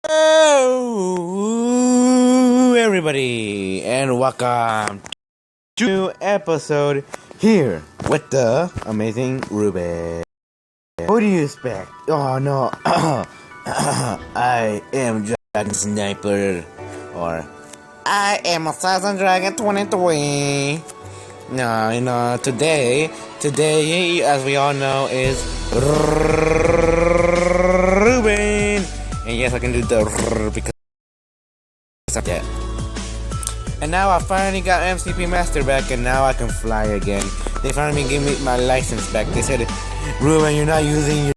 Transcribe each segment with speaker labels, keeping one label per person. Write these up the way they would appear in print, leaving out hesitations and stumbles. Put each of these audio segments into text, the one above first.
Speaker 1: Hello, everybody, and welcome to a new episode here with the amazing Ruben. What do you expect? Oh no, I am Dragon Sniper, or I am Assassin Dragon 23. No, today, as we all know, is Ruben. And yes, I can do the because yeah. And now I finally got MCP Master back, and now I can fly again. They finally gave me my license back. They said, Ruben, you're not using your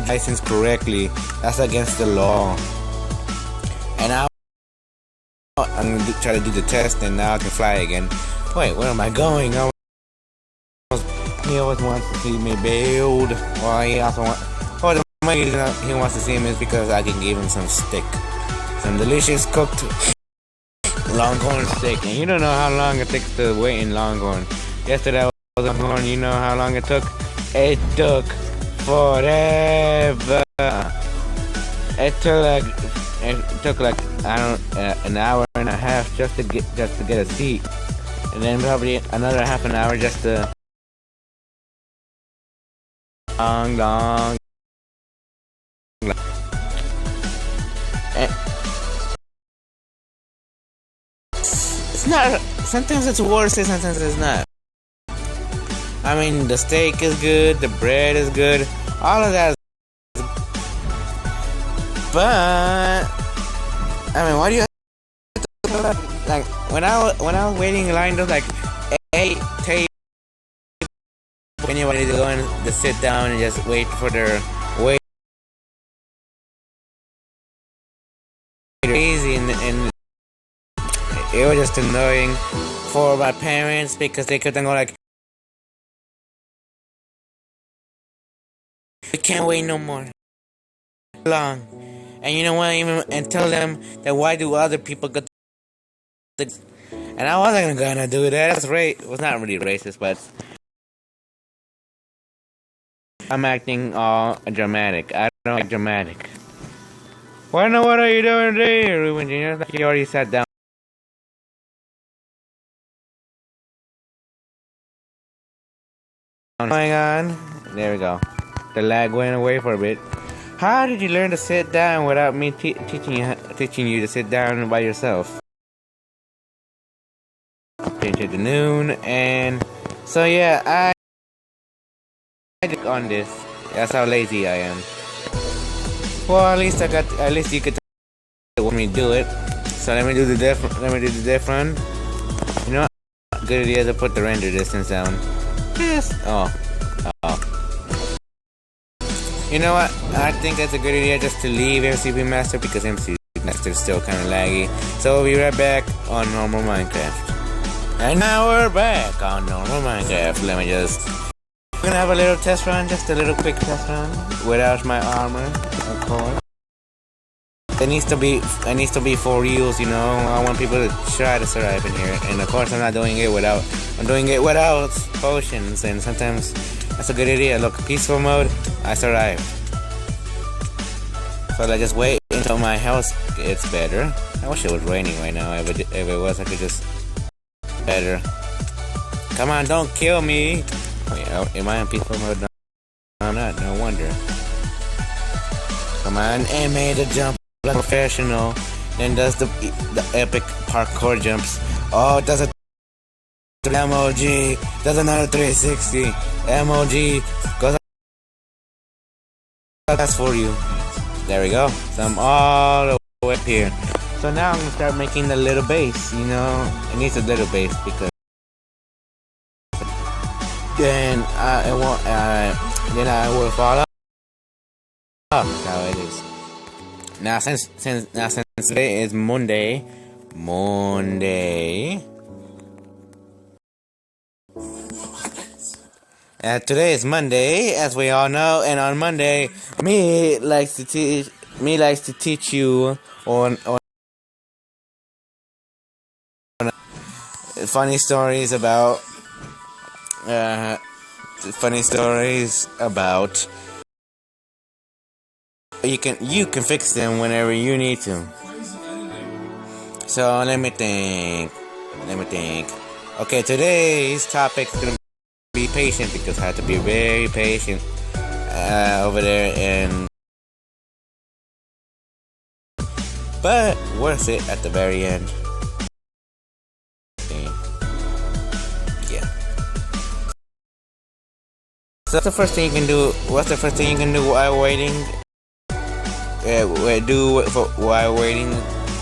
Speaker 1: license correctly. That's against the law. And now I'm gonna try to do the test, and now I can fly again. Wait, where am I going? He always wants to see me build. Well, he also wants. Oh, the reason he wants to see me is because I can give him some steak, some delicious cooked Longhorn steak. And you don't know how long it takes to wait in Longhorn. Yesterday I was Longhorn. You know how long it took? It took forever. It took like an hour and a half just to get a seat, and then probably another half an hour just to long. It's not. Sometimes it's worse, and sometimes it's not. I mean, the steak is good, the bread is good, all of that is good. But I mean, what do you like? When I was waiting in line, there was like 8 tables. Anybody to go and to sit down and just wait for their wait. Easy and it was just annoying for my parents because they couldn't go like, we can't wait no more long. And you know what? Even and tell them that why do other people get the, and I wasn't gonna do that. That's right. It was not really racist, but I'm acting all dramatic. I don't like dramatic. What are you doing today, Ruben Jr.? Like you already sat down. Going on. There we go. The lag went away for a bit. How did you learn to sit down without me teaching you to sit down by yourself? Change it to noon, and so yeah, I did on this. That's how lazy I am. Well, at least you could want me to do it. So let me do the diff run. You know what? Good idea to put the render distance down. Yes. Oh. You know what? I think that's a good idea just to leave MCP Master because MCP Master is still kind of laggy. So we'll be right back on normal Minecraft. And now we're back on normal Minecraft. Let me just. We're gonna have a little test run, just a little quick test run without my armor, of course. It needs to be for reals, you know. I want people to try to survive in here, and of course I'm doing it without potions, and sometimes that's a good idea. Look, peaceful mode, I survived. So I just wait until my health gets better. I wish it was raining right now. If it was, I could just better. Come on, don't kill me. Wait, am I in peaceful mode? No, I'm not. No wonder. Come on, and made a jump. Professional, then does the epic parkour jumps. Oh, does a MOG, does another 360. MOG goes. That's for you. There we go. So I'm all the way up here. So now I'm gonna start making the little base. You know, it needs a little base because then it won't. Then I will fall off. That's how it is. Now since today is Monday. Today is Monday, as we all know, and on Monday, me likes to teach you on funny stories about you can fix them whenever you need to. So let me think. Okay, today's topic is gonna be patient, because I have to be very patient over there, but worth it at the very end. Yeah. So what's the first thing you can do? While waiting? While waiting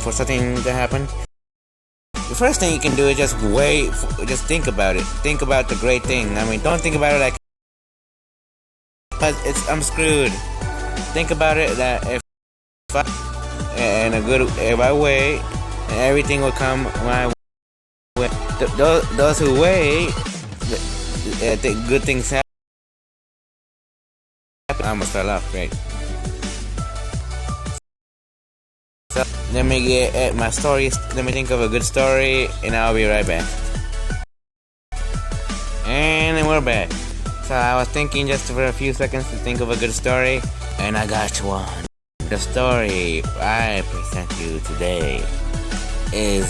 Speaker 1: for something to happen? The first thing you can do is just wait. Just think about it. Think about the great thing. I mean, don't think about it like I'm screwed. Think about it that if I wait, everything will come my way. Those who wait, the good things happen. I'm gonna start off right. So let me get at my stories. Let me think of a good story, and I'll be right back. And then we're back. So I was thinking just for a few seconds to think of a good story, and I got one. The story I present you today is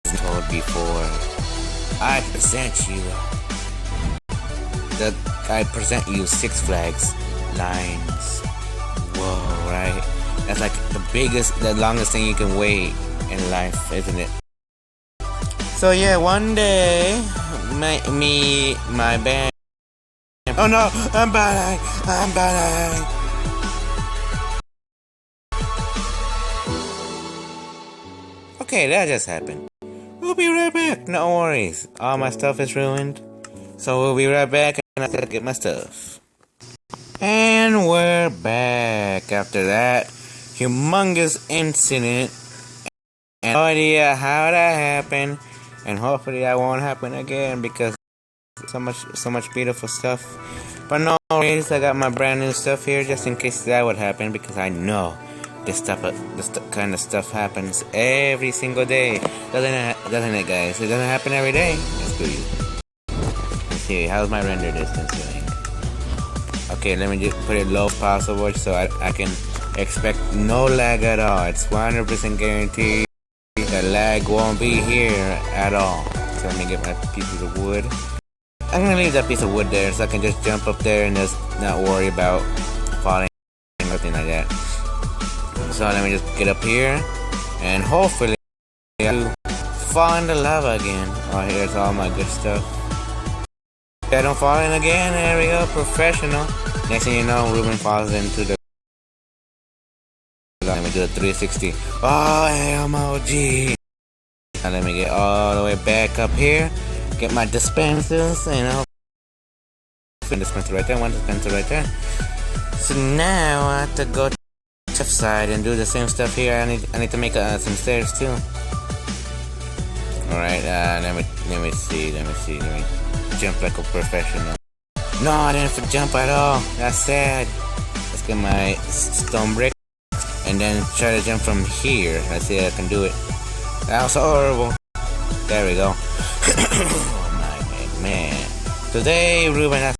Speaker 1: told before. I present you Six Flags lines. Whoa, right? That's like the longest thing you can wait in life, isn't it? So yeah, one day, my band. Oh no, I'm bad. Okay, that just happened. We'll be right back. No worries. All my stuff is ruined. So we'll be right back, and I gotta get my stuff. And we're back after that humongous incident. And no idea how that happened. And hopefully that won't happen again, because so much beautiful stuff. But no worries, I got my brand new stuff here just in case that would happen, because I know this kind of stuff happens every single day. Doesn't it, guys? It doesn't happen every day. Let's do you. Let's see, how's my render distance doing? Okay, let me just put it low possible so I can expect no lag at all. It's 100% guaranteed that lag won't be here at all. So let me get my pieces of wood. I'm gonna leave that piece of wood there so I can just jump up there and just not worry about falling or nothing like that. So let me just get up here, and hopefully I'll fall in the lava again. Oh, here's all my good stuff. If I don't fall in again, there we go, professional. Next thing you know, Ruben falls into the... Let me do a 360. Oh, MOG. Now let me get all the way back up here. Get my dispensers, dispenser right there, one dispenser right there. So now I have to go to the left side and do the same stuff here. I need to make some stairs too. Alright, let me see. Let me jump like a professional. No, I didn't jump at all. That's sad. Let's get my stone brick and then try to jump from here. Let's see if I can do it. That was horrible. There we go. Oh my man. Today, Ruben has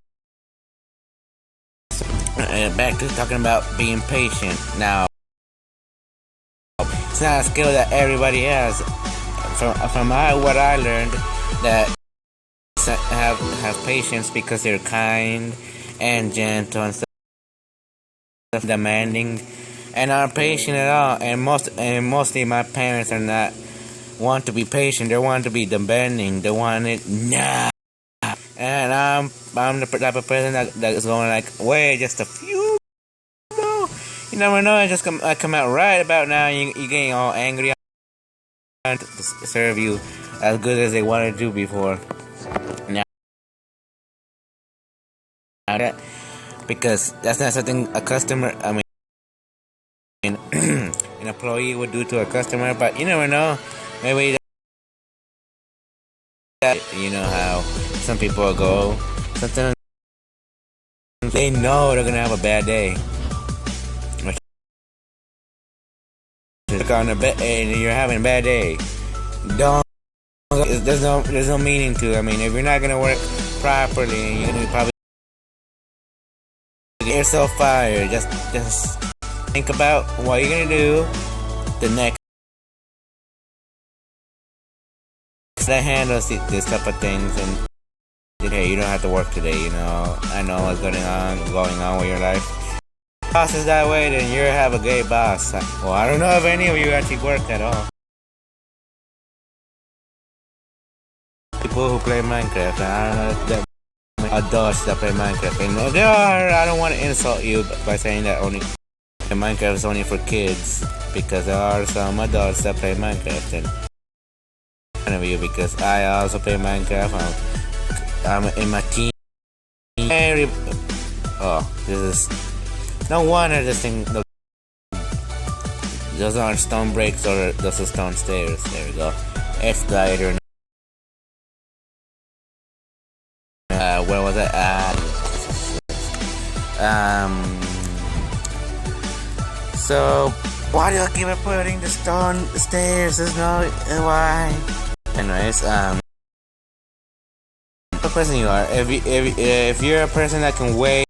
Speaker 1: back to talking about being patient. Now, it's not a skill that everybody has. From what I learned, that have patience because they're kind and gentle and stuff, demanding, and aren't patient at all. And mostly my parents are not want to be patient. They want to be demanding. They want it now. And I'm the type of person that is going like, wait, just a few. No, you never know. I come out right about now. You getting all angry to serve you as good as they wanted to before. Now that, because that's not something a customer. I mean, an employee would do to a customer. But you never know. Maybe you know how some people go. Sometimes they know they're gonna have a bad day. Look on the bed and you're having a bad day. Don't. There's no meaning to it. I mean, if you're not gonna work properly, you're gonna probably get yourself fired. Just think about what you're gonna do the next that handles this type of things, and hey, you don't have to work today. I know what's going on with your life. Boss is that way, then you have a great boss. Well, I don't know if any of you actually work at all. People who play Minecraft, I don't know if they're adults that play Minecraft. And there are, I don't want to insult you by saying that only Minecraft is only for kids, because there are some adults that play Minecraft. And one of you, because I also play Minecraft. I'm in my team. This is no wonder this thing. Those aren't stone breaks, or those are stone stairs. There we go. Escalator. Where was it? So why do I keep putting the stone stairs? There's no why. Anyways, what person you are? If you're a person that can wait,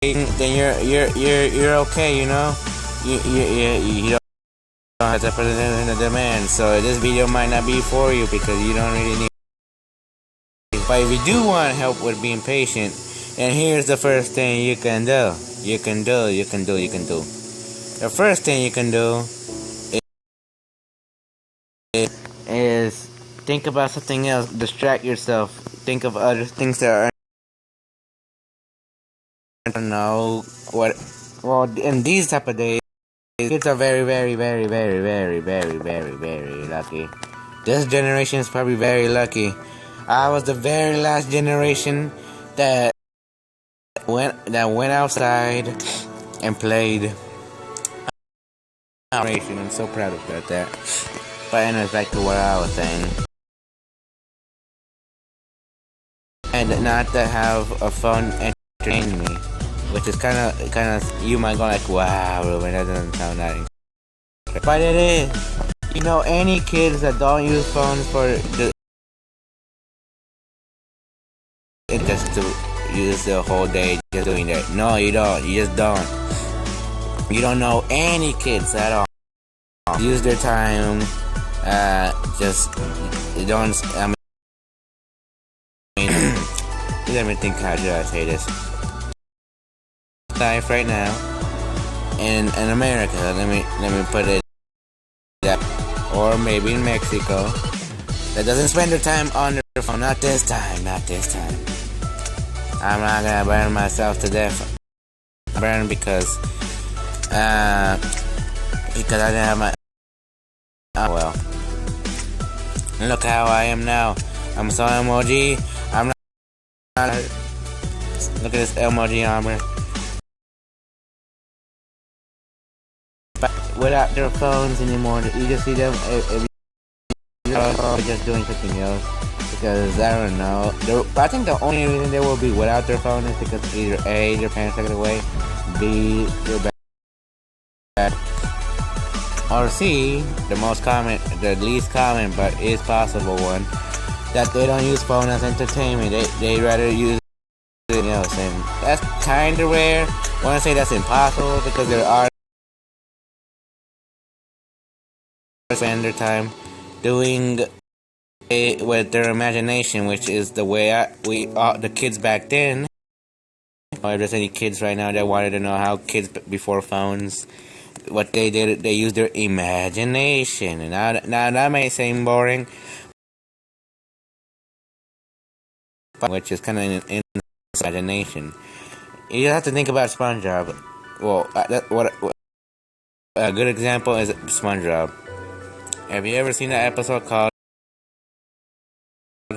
Speaker 1: then you're okay. You don't have to put it in the demand. So this video might not be for you because you don't really need. But if you do want help with being patient, then here's the first thing you can do. The first thing you can do is think about something else. Distract yourself. Think of other things that are. I don't know what. Well, in these type of days, kids are very, very, very, very, very, very, very, very lucky. This generation is probably very lucky. I was the very last generation that went outside and played. I'm so proud about that. But anyways, back to what I was saying. And not to have a phone entertain me, which is kind of you might go like, wow, Ruben, that doesn't sound that. But it is. Any kids that don't use phones for just to use the whole day just doing that. No, you don't. You just don't. You don't know any kids at all. Use their time. Just don't. I mean, let me think. How should I say this? Life right now in America. Let me put it that, or maybe in Mexico, that doesn't spend their time on their phone. Not this time. I'm not gonna burn myself to death. Burn because I didn't have my. Oh well. Look how I am now. I'm so emoji. I'm not. Look at this emoji armor. But without their phones anymore, you just see them. If you're just doing something else. Because I don't know. I think the only reason they will be without their phone is because either A, their parents took it away, B, they're bad, or C, the least common but is possible one, that they don't use phone as entertainment. They rather use something else, and that's kind of rare. I want to say that's impossible because there are spend their time doing with their imagination, which is the way the kids back then. Or if there's any kids right now that wanted to know how kids before phones, what they did, they used their imagination. And now that may seem boring, which is kind of in imagination. You have to think about SpongeBob. Well, a good example is SpongeBob. Have you ever seen that episode called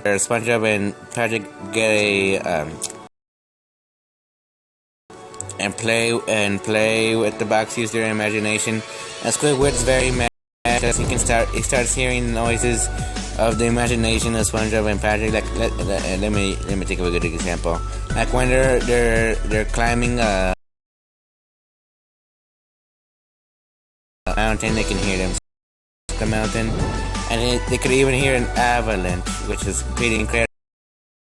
Speaker 1: where SpongeBob and Patrick get and play with the box, use their imagination? And Squidward's very mad because he starts hearing noises of the imagination of SpongeBob and Patrick. Like let me take a good example. Like when they're climbing a mountain, they can hear them the mountain, and they could even hear an avalanche, which is pretty incredible.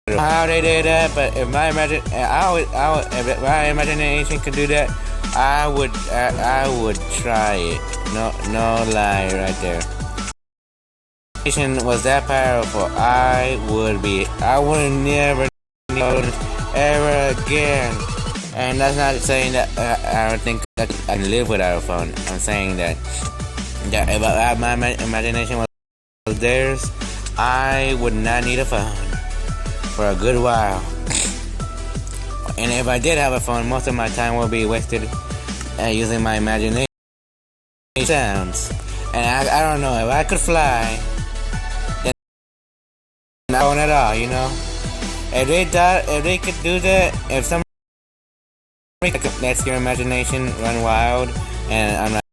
Speaker 1: how they did that, but if my if my imagination could do that, I would try it. No lie right there. Was that powerful, I would never ever again. And that's not saying that I don't think that I can live without a phone. I'm saying that if my imagination was theirs, I would not need a phone for a good while. And if I did have a phone, most of my time will be wasted using my imagination sounds. And I don't know, if I could fly, then I don't at all, you know. If they could do that, if somebody lets your imagination run wild, and I'm not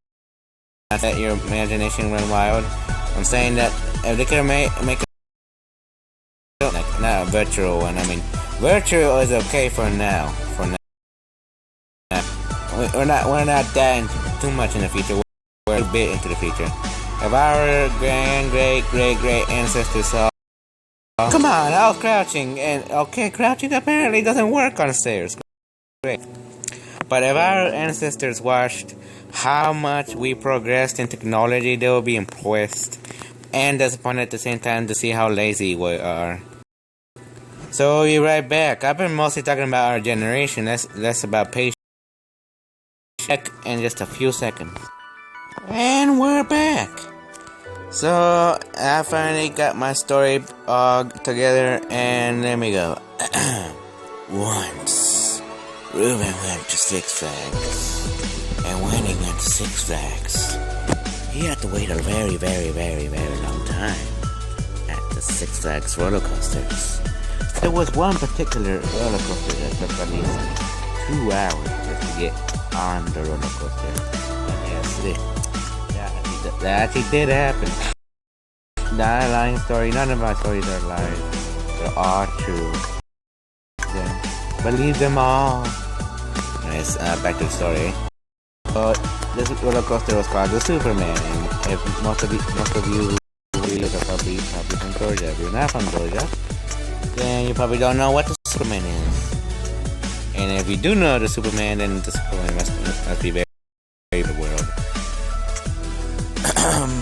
Speaker 1: let your imagination run wild, I'm saying that if they could make like not a virtual one. I mean, virtual is okay for now. We're not that too much in the future. We're a bit into the future. If our great ancestors saw, come on, I was crouching, and okay, crouching apparently doesn't work on stairs. Great. But if our ancestors watched how much we progressed in technology, they will be impressed and disappointed at the same time to see how lazy we are. So we'll be right back. I've been mostly talking about our generation, less about patience. Check in just a few seconds. And we're back. So I finally got my story together, and let me go. Once, Ruben went to Six Flags, and when he went to Six Flags, he had to wait a very, very, very, very long time at the Six Flags roller coasters. There was one particular roller coaster that took at least 2 hours just to get on the roller coaster. And yes, that actually did happen. Not a lying story. None of my stories are lies. They're all true. Believe them all. Anyways, back to the story. This roller coaster was called the Superman. And if most of you who are probably from Georgia. If you're not from Georgia, then you probably don't know what the Superman is. And if you do know the Superman, then the Superman must be very, very the world.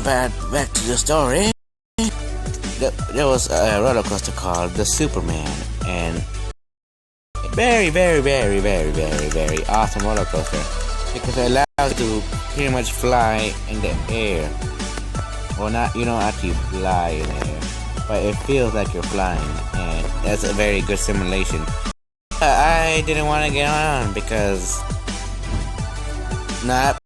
Speaker 1: Back to the story. There was a roller coaster called the Superman, and very, very, very, very, very, very awesome roller coaster because it allows you to pretty much fly in the air. Well, not, you don't actually fly in the air, but it feels like you're flying, and that's a very good simulation. I didn't want to get on because not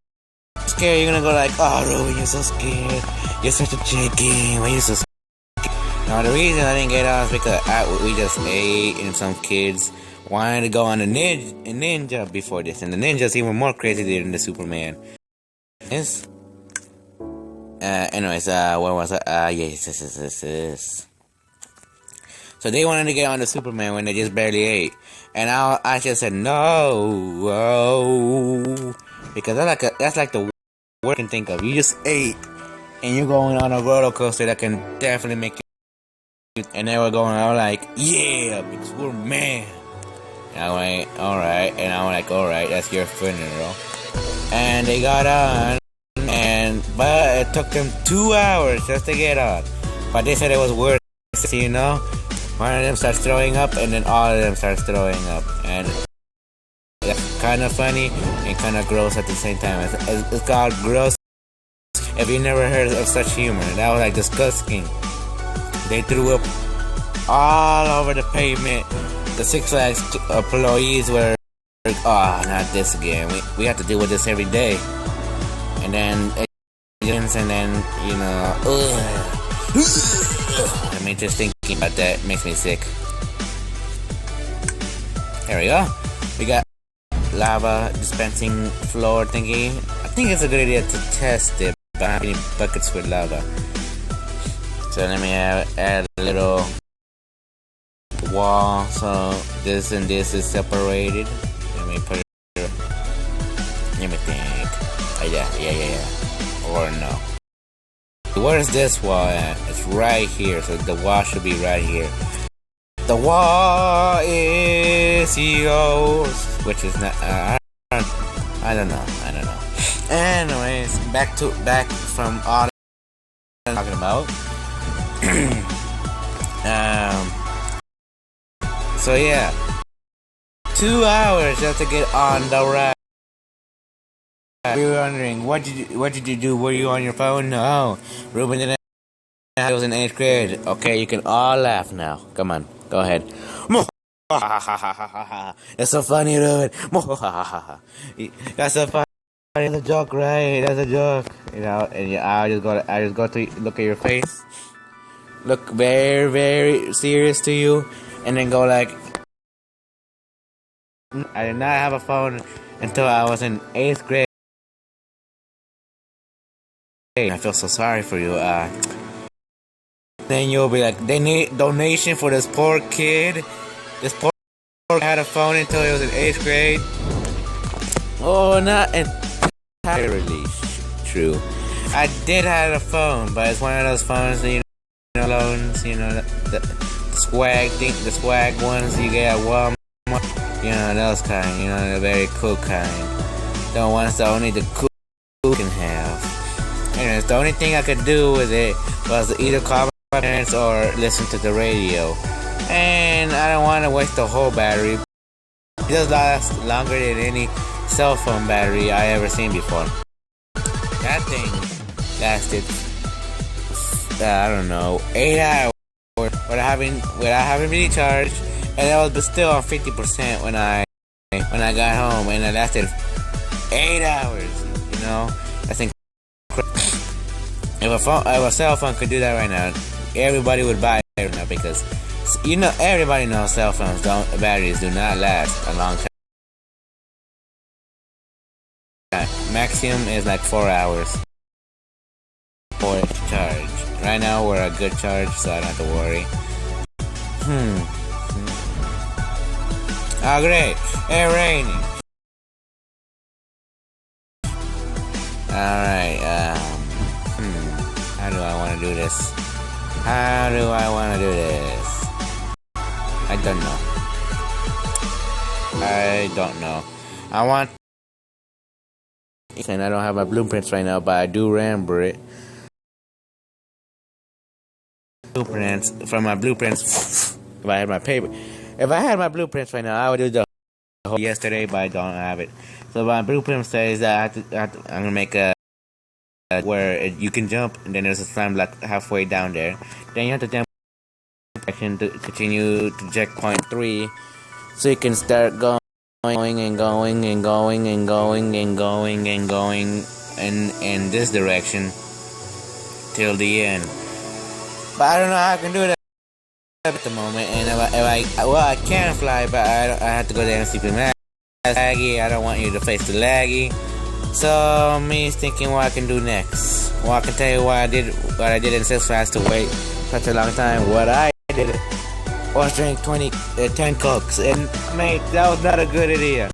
Speaker 1: scared. You're gonna go like, oh, Ruben, you're so scared. You're such a chicken. Why are you so scared? Now, the reason I didn't get on is because we just ate, and some kids wanted to go on a ninja before this, and the ninja's even more crazy than the Superman. Yes. Anyways, where was I? Yes. So they wanted to get on the Superman when they just barely ate, and I just said no, because that's like the worst I can think of. You just ate, and you're going on a roller coaster that can definitely make you. And they were going out like, yeah, because we're man. And I went, alright. And I'm like, alright, that's your funeral. And they got on. But it took them 2 hours just to get on. But they said it was worth it, you know. One of them starts throwing up, and then all of them starts throwing up. And it's kind of funny and kind of gross at the same time. It's called gross. If you never heard of such humor, that was like disgusting. They threw up all over the pavement. The Six Flags employees were like, oh, not this again. We have to deal with this every day. And then, you know, I mean, just thinking about that makes me sick. There we go. We got lava dispensing floor thingy. I think it's a good idea to test it by having buckets with lava. So let me add a little wall so this and this is separated. Let me put it. Let me think. Oh, yeah. Or no. Where is this wall at? It's right here. So the wall should be right here. The war is yours, which is not. I don't know. Anyways, back from all I'm talking about. So yeah, 2 hours just to get on the ride. You're wondering what did you do? Were you on your phone? No, Ruben didn't. I was in 8th grade. Okay, you can all laugh now. Come on, go ahead. That's so funny, Ruben. That's so funny. That's a joke, right? That's a joke. You know, and I just got to look at your face, look very, very serious to you, and then go like, I did not have a phone until I was in 8th grade. I feel so sorry for you. Then you'll be like, they need donation for this poor kid. This poor kid had a phone until he was in 8th grade. Oh, not entirely true. I did have a phone, but it's one of those phones that, you know, loans, you know, the swag thing, the swag ones you get at Walmart. You know, those kind, you know, the very cool kind. The ones that only the cool can have. Anyways, the only thing I could do with it was to either call my parents or listen to the radio. And I don't want to waste the whole battery. It does last longer than any cell phone battery I ever seen before. That thing lasted, I don't know, 8 hours without having really charged, and I was still on 50% when I got home, and it lasted 8 hours. You know, that's incredible. If a cell phone could do that right now, everybody would buy it right now, because you know everybody knows cell phones batteries do not last a long time. Maximum is like 4 hours for it to charge. Right now we're a good charge, so I don't have to worry. Oh great, it's raining. Alright, how do I want to do this? I don't know. I want, and I don't have my blueprints right now, but I do remember it. Blueprints from my blueprints. If I had my blueprints right now, I would do the whole yesterday, but I don't have it. So my blueprint says that I'm gonna make a where you can jump, and then there's a slime block halfway down there. Then you have to jump action to continue to checkpoint 3, so you can start going in this direction till the end. But I don't know how I can do that at the moment. And I can fly, but I have to go to MCP Max. Laggy, I don't want you to face the laggy. So me thinking what I can do next. Well, I can tell you what I did in Six Flags to wait such a long time. What I did was drink 10 Cokes, and mate, that was not a good idea.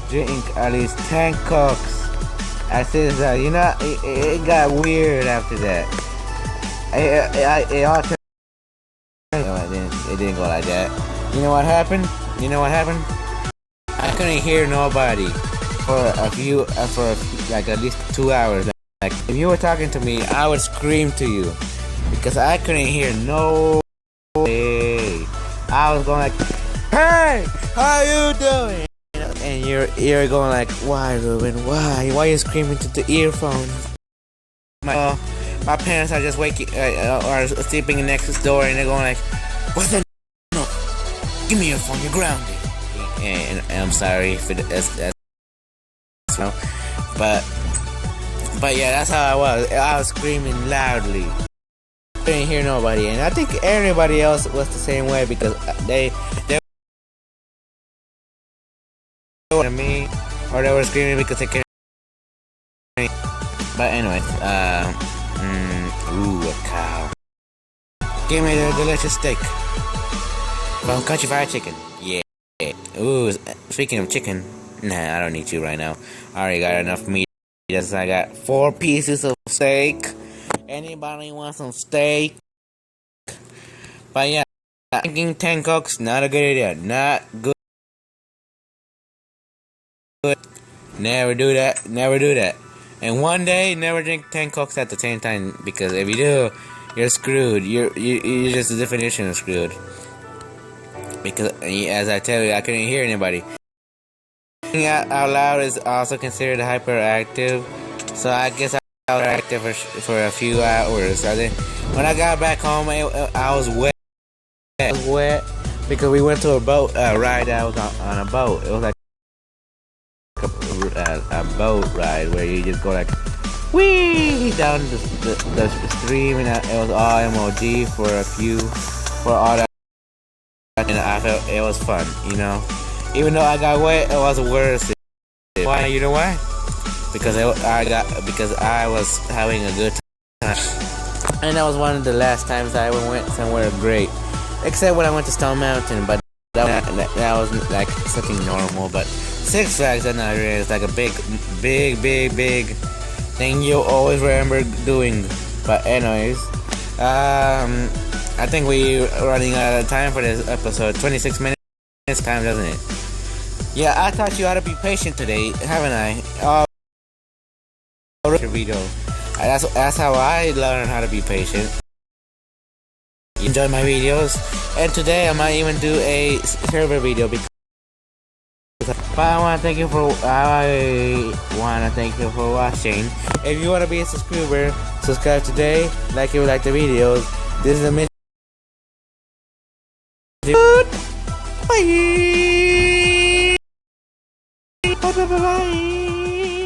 Speaker 1: Drink at least 10 Cokes. I said that, you know, it got weird after that. It all turned. It didn't go like that. You know what happened? I couldn't hear nobody for like at least 2 hours. Like if you were talking to me, I would scream to you because I couldn't hear no way. I was going like, "Hey, how you doing?" And you're going like, "Why, Ruben? Why? Why are you screaming to the earphones?" My parents are just waking or sleeping next door, and they're going like, "What's that? No, give me your phone. You're grounded." And I'm sorry if that's but yeah, that's how I was. I was screaming loudly. I didn't hear nobody, and I think everybody else was the same way because they were me, or they were screaming because they couldn't. But anyways, ooh, a cow. Give me the delicious steak from Country Fried Chicken. Yeah. Ooh, speaking of chicken, nah, I don't need you right now. I already got enough meat. I got 4 pieces of steak. Anybody want some steak? But yeah, drinking 10 cokes, not a good idea. Not good. Never do that. Never do that. And one day, never drink 10 cokes at the same time, because if you do, you're screwed. You're just the definition of screwed. Because, as I tell you, I couldn't hear anybody. Thinking out loud is also considered hyperactive. So I guess I was active for a few hours. When I got back home, I was wet. I was wet because we went to a boat ride. I was on a boat. It was like a boat ride where you just go like whee down the stream, and it was all MOD for all that, and I felt it was fun, you know. Even though I got wet, it was worth it. Why? You know why? Because I was having a good time, and that was one of the last times I ever went somewhere great, except when I went to Stone Mountain, but that was like something normal. But Six Flags, it's like a big thing you always remember doing. But anyways, I think we're running out of time for this episode. 26 minutes time, doesn't it? Yeah, I taught you how to be patient today, haven't I? Video. That's how I learned how to be patient. You enjoy my videos, and today I might even do a server video because. But I want to thank you for watching. If you want to be a subscriber, subscribe today. Like if you like the videos. This is a mission. Bye. Bye.